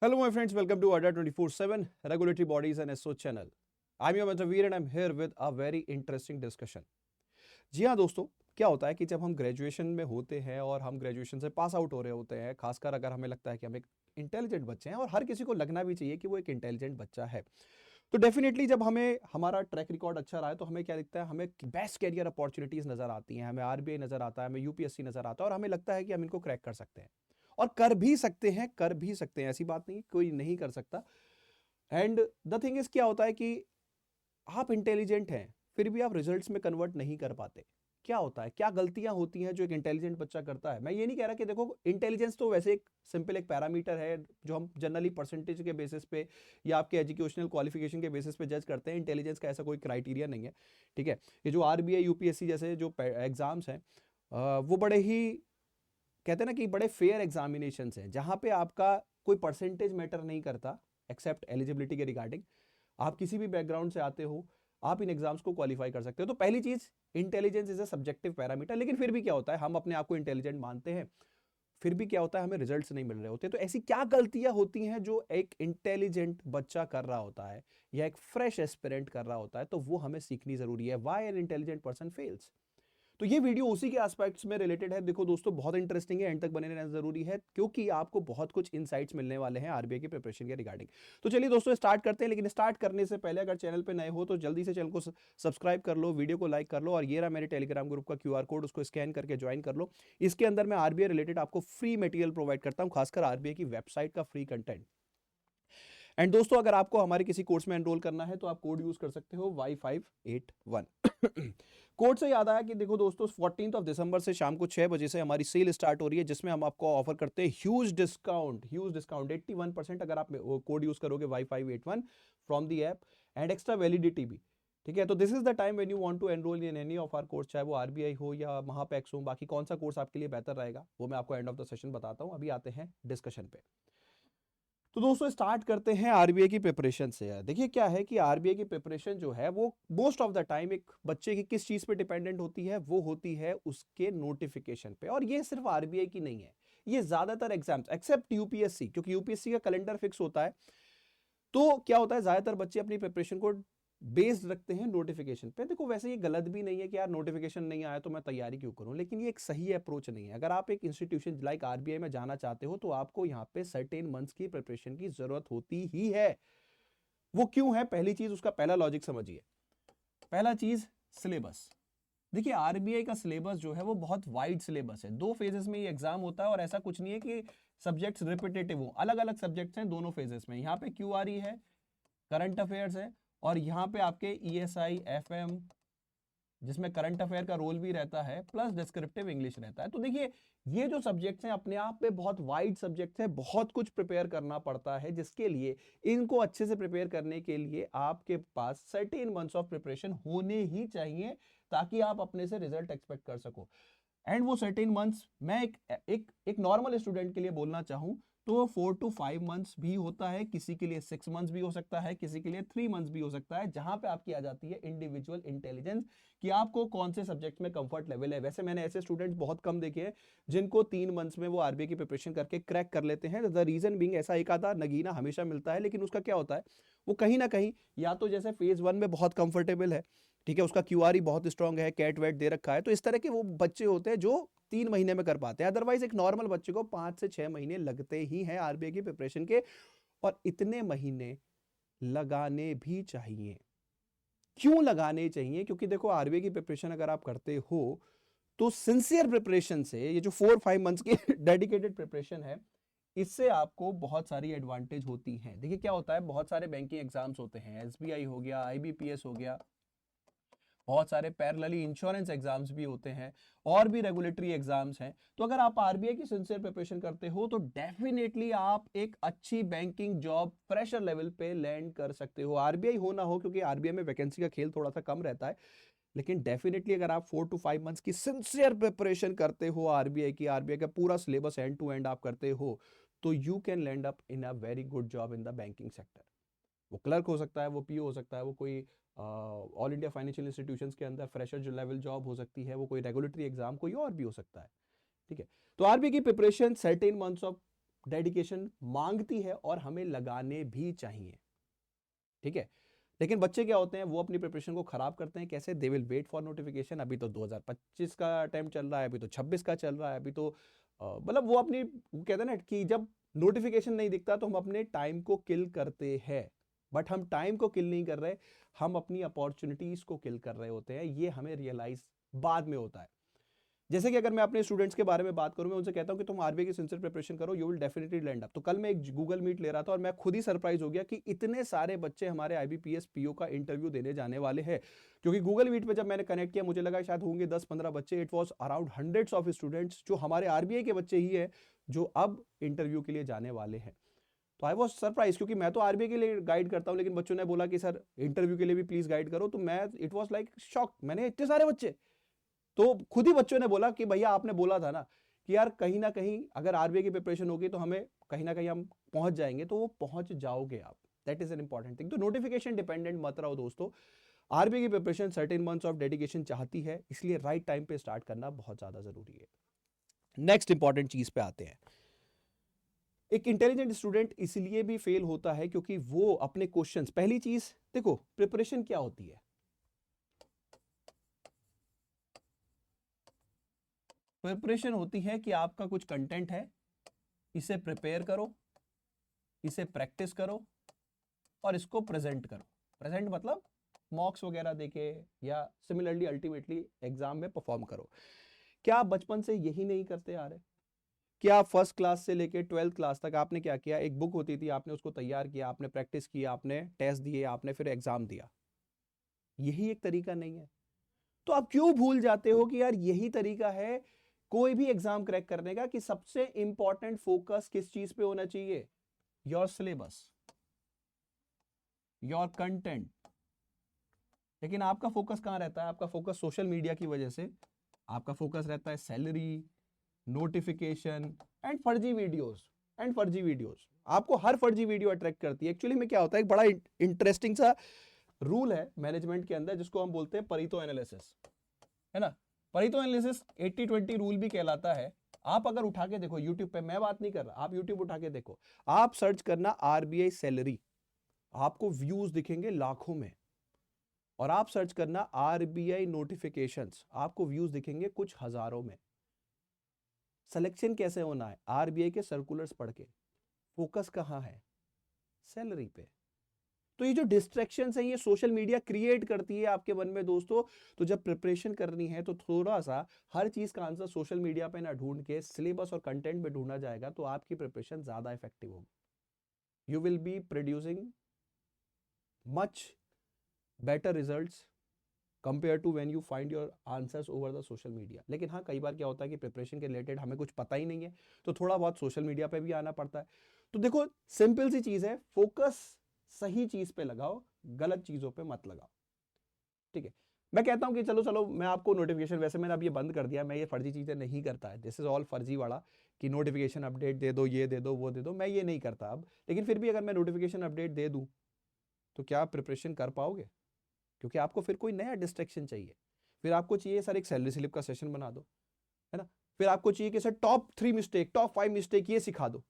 Hello, my friends. Welcome to ADA 24/7 Regulatory Bodies and SO channel. I'm your Mantavir and I'm here with a very interesting discussion. जी हाँ दोस्तों, क्या होता है कि जब हम ग्रेजुएशन में होते हैं और हम ग्रेजुएशन से पास आउट हो रहे होते हैं, खासकर अगर हमें लगता है कि हम एक इंटेलिजेंट बच्चे हैं और हर किसी को लगना भी चाहिए कि वो एक इंटेलिजेंट बच्चा है, तो डेफिनेटली जब हमें हमारा ट्रैक रिकॉर्ड अच्छा रहा है तो हमें क्या दिखता है, हमें बेस्ट कैरियर अपॉर्चुनिटीज नजर आती हैं, हमें आरबीआई नजर आता है, हमें यूपीएससी नजर आता है और हमें लगता है कि हम इनको क्रैक कर सकते हैं और कर भी सकते हैं, ऐसी बात नहीं कोई नहीं कर सकता। एंड द थिंग इज क्या होता है कि आप इंटेलिजेंट हैं फिर भी आप रिजल्ट्स में कन्वर्ट नहीं कर पाते। क्या होता है, क्या गलतियां होती हैं जो एक इंटेलिजेंट बच्चा करता है? मैं ये नहीं कह रहा कि देखो इंटेलिजेंस तो वैसे एक सिंपल एक पैरामीटर है जो हम जनरली परसेंटेज के बेसिस पे या आपके एजुकेशनल क्वालिफिकेशन के बेसिस पे जज करते हैं। इंटेलिजेंस का ऐसा कोई क्राइटेरिया नहीं है, ठीक है। ये जो आरबीआई यूपीएससी जैसे जो एग्जाम्स हैं वो बड़े ही कहते हैं ना कि बड़े फेयर एग्जामिनेशन हैं जहां पे आपका कोई परसेंटेज मैटर नहीं करता एक्सेप्ट एलिजिबिलिटी के रिगार्डिंग। आप किसी भी बैकग्राउंड से आते हो, आप इन एग्जाम्स को क्वालिफाई कर सकते हो। तो पहली चीज, intelligence is a subjective parameter. लेकिन फिर भी क्या होता है, हम अपने आप को इंटेलिजेंट मानते हैं, फिर भी क्या होता है, हमें रिजल्ट्स नहीं मिल रहे होते। तो ऐसी क्या गलतियां होती हैं जो एक इंटेलिजेंट बच्चा कर रहा होता है या एक फ्रेश एस्पिरेंट कर रहा होता है, तो वो हमें सीखनी जरूरी है। Why an intelligent person fails. तो ये वीडियो उसी के एस्पेक्ट्स में रिलेटेड है। देखो दोस्तों, बहुत इंटरेस्टिंग है, एंड तक बने रहना जरूरी है क्योंकि आपको बहुत कुछ इनसाइट्स मिलने वाले हैं आरबीआई की प्रिपरेशन के रिगार्डिंग। तो चलिए दोस्तों स्टार्ट करते हैं, लेकिन स्टार्ट करने से पहले अगर चैनल पे नए हो तो जल्दी से चैनल को सब्सक्राइब कर लो, वीडियो को लाइक कर लो, और ये रहा मेरे टेलीग्राम ग्रुप का क्यूआर कोड, उसको स्कैन करके ज्वाइन कर लो। इसके अंदर मैं आरबीआई रिलेटेड आपको फ्री मटेरियल प्रोवाइड करता हूँ, खासकर आरबीआई की वेबसाइट का फ्री कंटेंट। एंड दोस्तों, अगर आपको हमारे किसी कोर्स में एनरोल करना है तो आप कोड यूज कर सकते हो Y581। कोड से याद आया कि देखो दोस्तों, 14 दिसंबर से शाम को 6 बजे से हमारी सेल स्टार्ट हो रही है जिसमें हम आपको ऑफर करते हैं ह्यूज डिस्काउंट 81%। अगर आप कोड यूज करोगे Y581 from the app, and extra validity भी, ठीक है। तो this is the time when you want to enrol in any of our course, चाहे वो आरबीआई हो या महापैक्स हो। बाकी कौन सा कोर्स आपके लिए बेहतर रहेगा वो मैं आपको एंड ऑफ द सेशन बताता हूं। अभी आते हैं डिस्कशन पे। तो दोस्तों स्टार्ट करते हैं आरबीआई की प्रिपरेशन से। यार देखिए क्या है कि आरबीआई की प्रिपरेशन जो है वो मोस्ट ऑफ द टाइम एक बच्चे की किस चीज पे डिपेंडेंट होती है, वो होती है उसके नोटिफिकेशन पे। और ये सिर्फ आरबीआई की नहीं है, ये ज्यादातर एग्जाम्स एक्सेप्ट यूपीएससी, क्योंकि यूपीएससी का कैलेंडर फिक्स होता है। तो क्या होता है, ज्यादातर बच्चे अपनी प्रिपरेशन को बेस्ड रखते हैं नोटिफिकेशन पे। देखो वैसे ये गलत भी नहीं है कि यार नोटिफिकेशन नहीं आया तो मैं तैयारी क्यों करूं, लेकिन ये एक सही अप्रोच नहीं है। अगर आप एक इंस्टीट्यूशन लाइक आरबीआई में जाना चाहते हो तो आपको यहाँ पे सर्टेन मंथ्स की प्रिपरेशन की जरूरत होती ही है। वो क्यों है, पहली चीज उसका पहला लॉजिक समझिए। पहला चीज, सिलेबस। देखिए आरबीआई का सिलेबस जो है वो बहुत वाइड सिलेबस है। 2 फेजेस में ये एग्जाम होता है और ऐसा कुछ नहीं है कि सब्जेक्ट्स रिपीटेटिव हो, अलग अलग सब्जेक्ट्स हैं दोनों फेजेस में। यहाँ पे क्यूआरई है, करंट अफेयर्स है, और यहाँ पे आपके ईएसआई एफएम जिसमें करंट अफेयर का रोल भी रहता है, प्लस डिस्क्रिप्टिव इंग्लिश रहता है। तो देखिए ये जो सब्जेक्ट्स हैं अपने आप में बहुत वाइड सब्जेक्ट्स हैं, बहुत कुछ प्रिपेयर करना पड़ता है, जिसके लिए इनको अच्छे से प्रिपेयर करने के लिए आपके पास सर्टेन मंथ्स ऑफ प्रिपरेशन होने ही चाहिए ताकि आप अपने से रिजल्ट एक्सपेक्ट कर सको। एंड वो सर्टेन मंथ्स मैं एक नॉर्मल स्टूडेंट के लिए बोलना चाहूं तो 4 to 5 मंथ्स भी होता है, किसी के लिए 6 मंथ्स भी हो सकता है, किसी के लिए 3 मंथ्स भी हो सकता है, जहां पे आपकी आ जाती है इंडिविजुअल इंटेलिजेंस कि आपको कौन से सब्जेक्ट में कंफर्ट लेवल है। वैसे मैंने ऐसे स्टूडेंट्स बहुत कम देखे हैं जिनको 3 मंथ्स में वो आरबीआई की प्रिपरेशन करके क्रैक कर लेते हैं। द रीजन बीइंग, ऐसा एक आधा नगीना हमेशा मिलता है, लेकिन उसका क्या होता है, वो कहीं ना कहीं या तो जैसे फेज 1 में बहुत कंफर्टेबल है, ठीक है, उसका क्यूआरई बहुत स्ट्रांग है, कैट वेट दे रखा है, तो इस तरह के वो बच्चे होते हैं जो 3 महीने में कर पाते हैं। अदरवाइज एक नॉर्मल बच्चे को 5 से 6 महीने लगते ही हैं आरबीआई की प्रिपरेशन के, और इतने महीने लगाने भी चाहिए। क्यों लगाने चाहिए? क्योंकि देखो आरबीआई की प्रिपरेशन अगर आप करते हो तो सिंसियर प्रिपरेशन से, ये जो 4-5 मंथ्स की डेडिकेटेड प्रिपरेशन है, इससे आपको बहुत सारी एडवांटेज होती हैं। देखिए क्या होता है, बहुत सारे बैंकिंग एग्जाम्स होते हैं, एसबीआई हो गया, आईबीपीएस हो गया, बहुत सारे पैरेलली इंश्योरेंस एग्जाम्स भी होते हैं, और भी रेगुलेटरी एग्जाम्स हैं। तो अगर आप आरबीआई की सिंसियर प्रिपरेशन करते हो तो डेफिनेटली आप एक अच्छी बैंकिंग जॉब फ्रेशर लेवल पे लैंड कर सकते हो, आरबीआई हो ना हो, क्योंकि आरबीआई में वैकेंसी का खेल थोड़ा सा कम रहता है। लेकिन डेफिनेटली अगर आप 4 to 5 मंथ्स की सिंसियर प्रिपरेशन करते हो आरबीआई का पूरा सिलेबस एंड टू एंड आप करते हो, तो you can land up in a very good job in the banking sector. वो क्लर्क हो सकता है, वो पीओ हो सकता है, वो कोई ऑल इंडिया फाइनेंशियल इंस्टीट्यूशंस के अंदर फ्रेशर जो लेवल जॉब हो सकती है, वो कोई रेगुलेटरी एग्जाम कोई और भी हो सकता है, ठीक है। तो आरबीआई की preparation certain months of dedication मांगती है और हमें लगाने भी चाहिए, ठीक है। लेकिन बच्चे क्या होते हैं, वो अपनी प्रिपरेशन को खराब करते हैं। कैसे? They will wait for notification. अभी तो 2025 का अटेम्प्ट चल रहा है, अभी तो 26 का चल रहा है, अभी तो मतलब वो अपनी, वो कहते हैं ना कि जब नोटिफिकेशन नहीं दिखता तो हम अपने टाइम को किल करते हैं। बट हम टाइम को किल नहीं कर रहे, हम अपनी अपॉर्चुनिटीज को किल कर रहे होते हैं। ये हमें रियलाइज बाद में होता है। जैसे कि अगर मैं अपने स्टूडेंट्स के बारे में बात करूं, मैं उनसे कहता हूं कि तुम आरबीआई की सिंसियर प्रिपरेशन करो, you will definitely land up. तो कल मैं एक गूगल मीट ले रहा था और मैं खुद ही सरप्राइज हो गया कि इतने सारे बच्चे हमारे आईबीपीएस पीओ का इंटरव्यू देने जाने वाले हैं। क्योंकि गूगल मीट पे जब मैंने कनेक्ट किया, मुझे लगा शायद होंगे 10-15 बच्चे। It was around hundreds of students जो हमारे आरबीआई के बच्चे ही है जो अब इंटरव्यू के लिए जाने वाले हैं। तो आई वॉज सरप्राइज, क्योंकि मैं तो आरबीआई के लिए गाइड करता हूं, लेकिन बच्चों ने बोला कि सर इंटरव्यू के लिए भी प्लीज गाइड करो। तो मैं, इट वॉज लाइक शॉक, मैंने इतने सारे बच्चे। तो खुद ही बच्चों ने बोला कि भैया आपने बोला था ना कि यार कहीं ना कहीं अगर आरबीआई की प्रिपरेशन होगी तो हमें कहीं ना कहीं हम पहुंच जाएंगे। तो वो पहुंच जाओगे आप, that is an important thing. तो नोटिफिकेशन डिपेंडेंट मत रहो दोस्तों। आरबीआई की preparation certain months of dedication चाहती है, इसलिए राइट टाइम पे स्टार्ट करना बहुत ज्यादा जरूरी है। नेक्स्ट इंपॉर्टेंट चीज पे आते हैं। एक इंटेलिजेंट स्टूडेंट इसलिए भी फेल होता है क्योंकि वो अपने क्वेश्चंस, पहली चीज देखो, प्रिपरेशन क्या होती है? प्रिपरेशन होती है कि आपका कुछ कंटेंट है, इसे प्रिपेयर करो, इसे प्रैक्टिस करो और इसको प्रेजेंट करो। प्रेजेंट मतलब मॉक्स वगैरह देके या सिमिलरली अल्टीमेटली एग्जाम में परफॉर्म करो। क्या आप बचपन से यही नहीं करते आ रहे? क्या फर्स्ट क्लास से लेके 12th क्लास तक आपने क्या किया? एक बुक होती थी, आपने उसको तैयार किया, आपने प्रैक्टिस किया, आपने टेस्ट दिए, आपने फिर एग्जाम दिया। यही एक तरीका नहीं है? तो आप क्यों भूल जाते हो कि यार यही तरीका है कोई भी एग्जाम क्रैक करने का, कि सबसे इंपॉर्टेंट फोकस किस चीज पे होना चाहिए? Your syllabus, your content. लेकिन आपका फोकस कहां रहता है? आपका फोकस सोशल मीडिया की वजह से, आपका फोकस रहता है सैलरी, नोटिफिकेशन एंड फर्जी वीडियोस। फर्जी वीडियोस आपको, हर फर्जी वीडियो अट्रैक्ट करती है। एक्चुअली में क्या होता है, एक बड़ा इंटरेस्टिंग सा रूल है मैनेजमेंट के अंदर जिसको हम बोलते हैं परीतो एनालिसिस, है ना। परीतो एनालिसिस 80-20 रूल भी कहलाता है। आप अगर उठा के देखो यूट्यूब पे, मैं बात नहीं कर रहा, आप यूट्यूब उठा के देखो, आप सर्च करना आरबीआई सैलरी, आपको व्यूज दिखेंगे लाखों में। और आप सर्च करना आरबीआई नोटिफिकेशंस, आपको व्यूज दिखेंगे कुछ हजारों में। सिलेक्शन कैसे होना है? आरबीआई के सर्कुलर्स पढ़ के। फोकस कहां है? सैलरी पे। तो ये जो डिस्ट्रैक्शंस हैं, ये सोशल मीडिया क्रिएट करती है आपके मन में दोस्तों। तो जब प्रिपरेशन करनी है तो थोड़ा सा हर चीज का आंसर सोशल मीडिया पे ना ढूंढ के सिलेबस और कंटेंट में ढूंढा जाएगा, तो आपकी प्रिपरेशन ज्यादा इफेक्टिव होगी। You will be producing much better results compare to when you find your answers over the social media. लेकिन हाँ, कई बार क्या होता है कि प्रिपरेशन के रिलेटेड हमें कुछ पता ही नहीं है, तो थोड़ा बहुत सोशल मीडिया पे भी आना पड़ता है। तो देखो, सिंपल सी चीज है, फोकस सही चीज पे लगाओ, गलत चीजों पे मत लगाओ, ठीक है। मैं कहता हूं कि चलो चलो, मैं आपको नोटिफिकेशन, वैसे मैंने अब ये बंद कर दिया, मैं ये फर्जी चीजें नहीं करता है, दिस इज ऑल फर्जी वाला, कि नोटिफिकेशन अपडेट दे दो, ये दे दो, वो दे दो, मैं ये नहीं करता अब। लेकिन फिर भी अगर मैं नोटिफिकेशन अपडेट दे दूं तो क्या आप प्रिपरेशन कर पाओगे? क्योंकि आपको फिर कोई नया डिस्ट्रैक्शन चाहिए। फिर आपको चाहिए सर एक सैलरी स्लिप का सेशन बना दो, है ना। फिर आपको चाहिए कि sir top 3 mistake, top 5 mistake ये सिखा दो।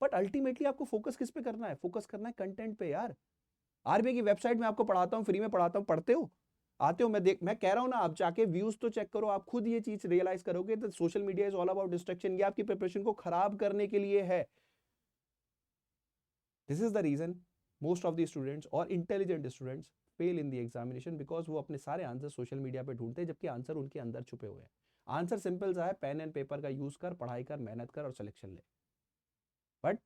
बट अल्टीमेटली आपको फोकस किस पे करना है? फोकस करना है कंटेंट पे यार। आरबीआई की वेबसाइट में आपको पढ़ाता हूं, फ्री में पढ़ाता हूं, पढ़ते हो, आते हो, मैं कह रहा हूं ना, आप जाके व्यूज तो चेक करो, आप खुद ये चीज रियलाइज करोगे। तो social media is all about distraction, ये आपकी प्रिपरेशन को खराब करने के लिए है। This is the reason most of the students और intelligent students fail in the examination, because वो अपने सारे आंसर सोशल मीडिया पे ढूंढते हैं, जबकि आंसर उनके अंदर छुपे हुए हैं। आंसर सिंपल सा है, पेन एंड पेपर का यूज कर, पढ़ाई कर, मेहनत कर और सिलेक्शन ले। बट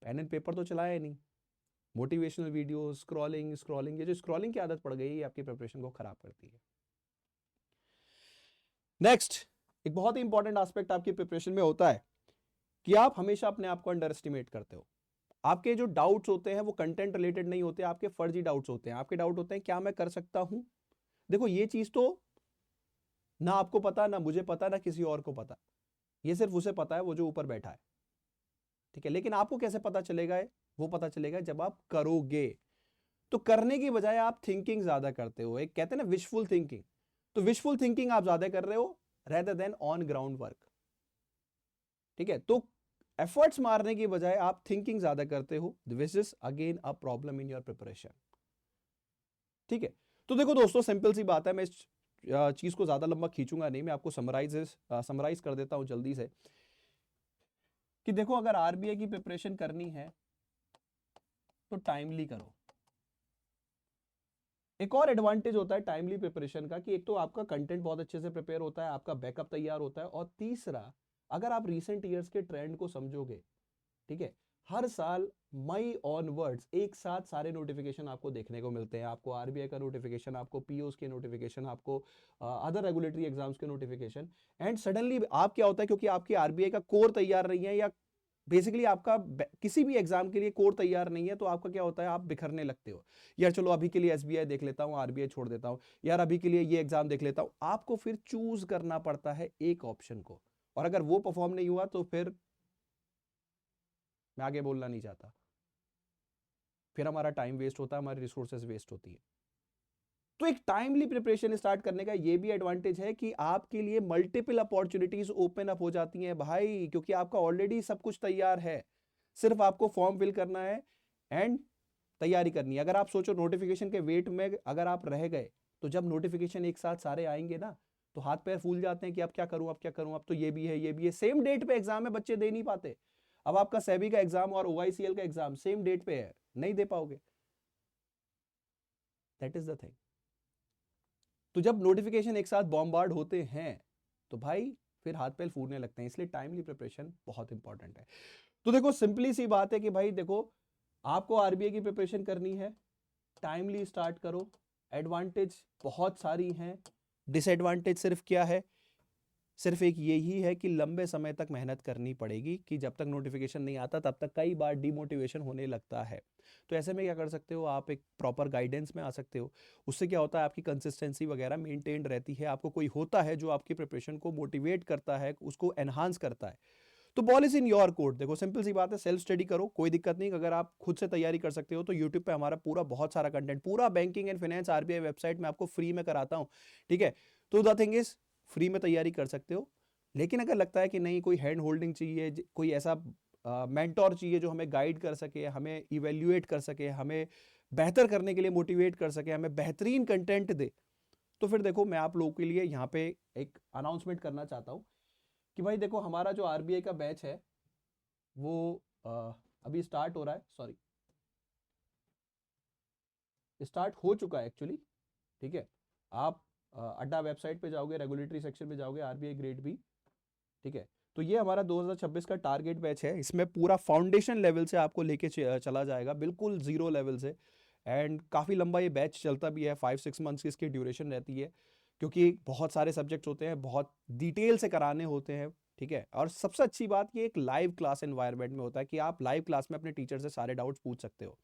पेन एंड पेपर तो चलाया ही नहीं, मोटिवेशनल वीडियो, स्क्रॉलिंग स्क्रॉलिंग, ये जो स्क्रॉलिंग की आदत पड़ गई है, ये आपकी प्रिपरेशन को खराब करती है। नेक्स्ट, एक बहुत ही इंपॉर्टेंट एस्पेक्ट आपकी प्रिपरेशन में होता है कि आप हमेशा अपने आप को अंडर एस्टिमेट करते हो। आपके जो डाउट्स होते हैं वो कंटेंट रिलेटेड नहीं होते, आपके फर्जी डाउट्स होते हैं। आपके डाउट होते हैं क्या मैं कर सकता हूं? देखो, ये चीज तो ना आपको पता, ना मुझे पता, ना किसी और को पता, ये सिर्फ उसे पता है, वो जो ऊपर बैठा है, ठीक है। लेकिन आपको कैसे पता चलेगा? वो पता चलेगा जब आप करोगे। तो करने की बजाय आप थिंकिंग ज्यादा करते हो, एक कहते हैं ना विशफुल थिंकिंग। तो विशफुल थिंकिंग आप ज्यादा कर रहे हो rather than on ground work, ठीक है। तो एफर्ट्स मारने की बजाय आप थिंकिंग ज्यादा करते हो, this is again a problem in your preparation. ठीक है, तो देखो दोस्तों, सिंपल सी बात है, मैं इस चीज को ज्यादा लंबा खींचूंगा नहीं, मैं आपको समराइज कर देता हूं जल्दी से कि देखो, अगर आरबीआई की प्रिपरेशन करनी है तो टाइमली करो। एक और एडवांटेज होता है टाइमली प्रिपरेशन का कि एक तो आपका कंटेंट बहुत अच्छे से प्रिपेयर होता है, आपका बैकअप तैयार होता है, और तीसरा, अगर आप रीसेंट ईयर्स के ट्रेंड को समझोगे, ठीक है, हर साल मई ऑनवर्ड्स एक साथ सारे नोटिफिकेशन आपको देखने को मिलते हैं। आपको आरबीआई का नोटिफिकेशन, आपको पीओस के नोटिफिकेशन, आपको अदर रेगुलेटरी एग्जाम्स के नोटिफिकेशन, एंड सडनली आप क्या होता है, क्योंकि आपकी आरबीआई का कोर तैयार नहीं है, या बेसिकली आपका किसी भी एग्जाम के लिए कोर तैयार नहीं है, तो आपका क्या होता है, आप बिखरने लगते हो। यार चलो अभी के लिए एसबीआई देख लेता हूँ, आरबीआई छोड़ देता हूँ, यार अभी के लिए ये एग्जाम देख लेता हूँ। आपको फिर चूज करना पड़ता है एक ऑप्शन को, और अगर वो परफॉर्म नहीं हुआ तो फिर मैं आगे बोलना नहीं चाहता, फिर हमारा टाइम वेस्ट होता है, हमारी रिसोर्सेज वेस्ट होती है। तो एक टाइमली प्रिपरेशन स्टार्ट करने का ये भी एडवांटेज है कि आपके लिए मल्टीपल अपॉर्चुनिटीज ओपन अप हो जाती हैं भाई, क्योंकि आपका ऑलरेडी सब कुछ तैयार है, सिर्फ आपको फॉर्म फिल करना है एंड तैयारी करनी है। अगर आप सोचो नोटिफिकेशन के वेट में अगर आप रह गए, तो जब नोटिफिकेशन एक साथ सारे आएंगे ना, तो हाथ पैर फूल जाते हैं कि अब क्या करूं, अब क्या करूं, अब तो ये भी है, ये भी है, सेम डेट पे एग्जाम है, बच्चे दे नहीं पाते। अब आपका सेबी का एग्जाम और ओआईसीएल का एग्जाम सेम डेट पे है, नहीं दे पाओगे। That is the thing. तो जब नोटिफिकेशन एक साथ बॉम्बार्ड होते हैं, तो भाई फिर हाथ पैर फूलने लगते हैं, इसलिए टाइमली प्रिपरेशन बहुत इंपॉर्टेंट है। तो देखो, सिंपली सी बात है कि भाई देखो, आपको आरबीआई की प्रिपरेशन करनी है, टाइमली स्टार्ट करो। एडवांटेज बहुत सारी हैं, डिसएडवांटेज सिर्फ क्या है, सिर्फ एक यही है कि लंबे समय तक मेहनत करनी पड़ेगी, कि जब तक नोटिफिकेशन नहीं आता तब तक कई बार डिमोटिवेशन होने लगता है। तो ऐसे में क्या कर सकते हो, आप एक प्रॉपर गाइडेंस में आ सकते हो। उससे क्या होता है, आपकी कंसिस्टेंसी वगैरह मेंटेन रहती है, आपको कोई होता है जो आपकी प्रिपरेशन को मोटिवेट करता है, उसको एनहांस करता है। तो ball is in your court. देखो सिंपल सी बात है, सेल्फ स्टडी करो, कोई दिक्कत नहीं। अगर आप खुद से तैयारी कर सकते हो तो यूट्यूब पे हमारा पूरा बहुत सारा कंटेंट, पूरा banking and finance RBI website में आपको फ्री में कराता हूँ। ठीक है, तो द थिंग इज, फ्री में तैयारी कर सकते हो। लेकिन अगर लगता है कि नहीं, कोई हैंड होल्डिंग चाहिए, कोई ऐसा मेंटोर चाहिए जो हमें गाइड कर सके, हमें इवेल्युएट कर सके, हमें बेहतर करने के लिए मोटिवेट कर सके, हमें बेहतरीन कंटेंट दे, तो फिर देखो, मैं आप लोगों के लिए यहाँ पे एक अनाउंसमेंट करना चाहता हूँ कि भाई देखो, हमारा जो आरबीआई का बैच है वो अभी स्टार्ट हो रहा है, सॉरी स्टार्ट हो चुका है एक्चुअली। ठीक है, आप अड्डा वेबसाइट पे जाओगे, रेगुलेटरी सेक्शन पे जाओगे, आरबीआई ग्रेड बी। ठीक है, तो ये हमारा 2026 का टारगेट बैच है। इसमें पूरा फाउंडेशन लेवल से आपको लेके चला जाएगा, बिल्कुल जीरो लेवल से। एंड काफ़ी लंबा ये बैच चलता भी है, 5-6 मंथ्स की इसकी ड्यूरेशन रहती है, क्योंकि बहुत सारे सब्जेक्ट्स होते हैं, बहुत डिटेल से कराने होते हैं। ठीक है, और सबसे अच्छी बात ये एक लाइव क्लास एनवायरनमेंट में होता है कि आप लाइव क्लास में अपने टीचर से सारे डाउट्स पूछ सकते हो।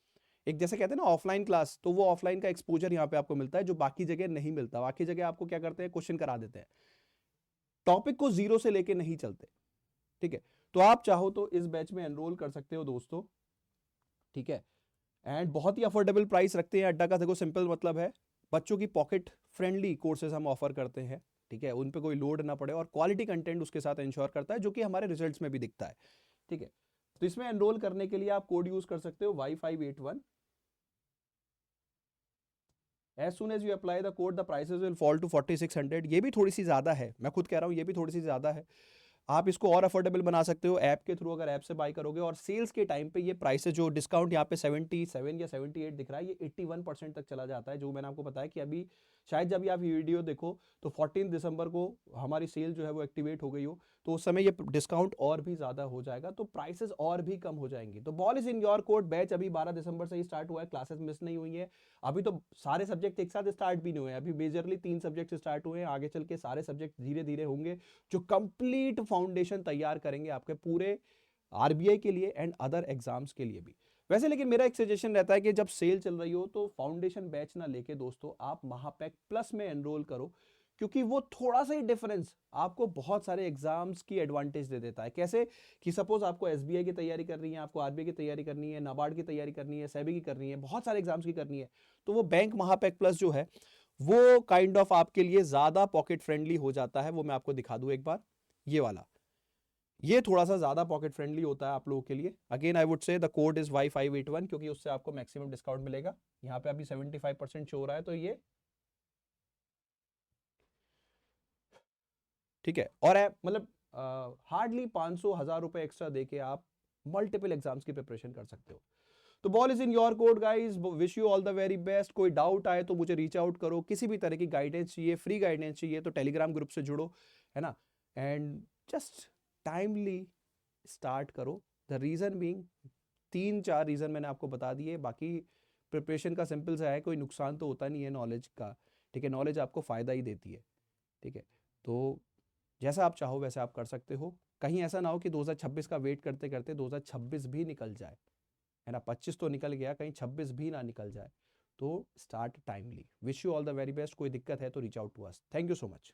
एक जैसे कहते हैं ना ऑफलाइन क्लास, तो वो ऑफलाइन का एक्सपोजर यहाँ पे आपको मिलता है जो बाकी जगह नहीं मिलता। बाकी जगह आपको क्या करते हैं, क्वेश्चन करा देते हैं, टॉपिक को जीरो से लेके नहीं चलते। ठीक है, तो आप चाहो तो इस बैच में एनरोल कर सकते हो दोस्तों। ठीक है, एंड बहुत ही अफोर्डेबल प्राइस रखते हैं अड्डा का। देखो सिंपल मतलब है, बच्चों की पॉकेट फ्रेंडली कोर्सेज हम ऑफर करते हैं। ठीक है, उन पे कोई लोड ना पड़े, और क्वालिटी कंटेंट उसके साथ इंश्योर करता है, जो कि हमारे रिजल्ट्स में भी दिखता है। ठीक है, तो इसमें एनरोल करने के लिए आप कोड यूज कर सकते हो Y581। As soon as you apply the code, the prices will fall to 4600। ये भी थोड़ी सी ज्यादा है, मैं खुद कह रहा हूँ, ये भी थोड़ी सी ज्यादा है। आप इसको और अफोर्डेबल बना सकते हो ऐप के थ्रू, अगर ऐप से बाय करोगे। और सेल्स के टाइम पे ये प्राइसेस, जो डिस्काउंट यहाँ पे 77 या 78 दिख रहा है, ये 81% तक चला जाता है। जो मैंने आपको बताया कि अभी शायद जब भी आप ये वीडियो देखो तो 14 दिसंबर को हमारी सेल जो है वो एक्टिवेट हो गई हो, तो उस समय ये डिस्काउंट और भी ज़्यादा हो जाएगा, तो प्राइसेस और भी कम हो जाएंगी। तो ball is in your court. Batch अभी 12 दिसंबर से ही स्टार्ट हुआ है, क्लासेस मिस नहीं हुई है। अभी तो सारे सब्जेक्ट एक साथ स्टार्ट भी नहीं हुए हैं, अभी मेजरली 3 सब्जेक्ट स्टार्ट हुए हैं, आगे चल के सारे सब्जेक्ट धीरे धीरे होंगे, जो कंप्लीट फाउंडेशन तैयार करेंगे आपके पूरे आरबीआई के लिए एंड अदर एग्जाम्स के लिए भी। वैसे लेकिन मेरा एक सजेशन रहता है कि जब सेल चल रही हो तो फाउंडेशन बैच ना लेके दोस्तों आप महापैक प्लस में एनरोल करो, क्योंकि वो थोड़ा सा ही डिफरेंस आपको बहुत सारे एग्जाम्स की एडवांटेज दे देता है। कैसे कि सपोज आपको एसबीआई की तैयारी करनी है, आपको आरबीआई की तैयारी करनी है, नाबार्ड की तैयारी करनी है, सेबी की करनी है, बहुत सारे एग्जाम्स की करनी है, तो वो बैंक महापैक प्लस जो है वो काइंड ऑफ आपके लिए ज्यादा पॉकेट फ्रेंडली हो जाता है। वो मैं आपको दिखा दूं एक बार, ये वाला। ये थोड़ा सा ज़्यादा पॉकेट फ्रेंडली होता है आप लोगों के लिए। Again I would say the code is Y581 क्योंकि उससे आपको मैक्सिमम डिस्काउंट मिलेगा। यहाँ पे अभी 75% शो हो रहा है, तो ये ठीक है। और है मतलब हार्डली 500-1000 रुपए एक्स्ट्रा देके आप मल्टीपल एग्जाम्स की प्रिपरेशन कर सकते हो। तो ball is in your court guys, wish you all the very best. कोई डाउट आए तो मुझे रीच आउट करो, किसी भी तरह की गाइडेंस चाहिए, फ्री गाइडेंस चाहिए तो टेलीग्राम ग्रुप से जुड़ो, है ना। एंड जस्ट टाइमली स्टार्ट करो। द रीजन बीइंग 3-4 रीजन मैंने आपको बता दिए। बाकी प्रिपरेशन का सिंपल सा है, कोई नुकसान तो होता नहीं है नॉलेज का, ठीक है। नॉलेज आपको फायदा ही देती है, ठीक है। तो जैसा आप चाहो वैसे आप कर सकते हो। कहीं ऐसा ना हो कि 2026 का वेट करते करते 2026 भी निकल जाए, है ना। 25 तो निकल गया, कहीं 26 भी ना निकल जाए। तो start timely. Wish you all the very best. कोई दिक्कत है तो reach out to us. Thank you so much.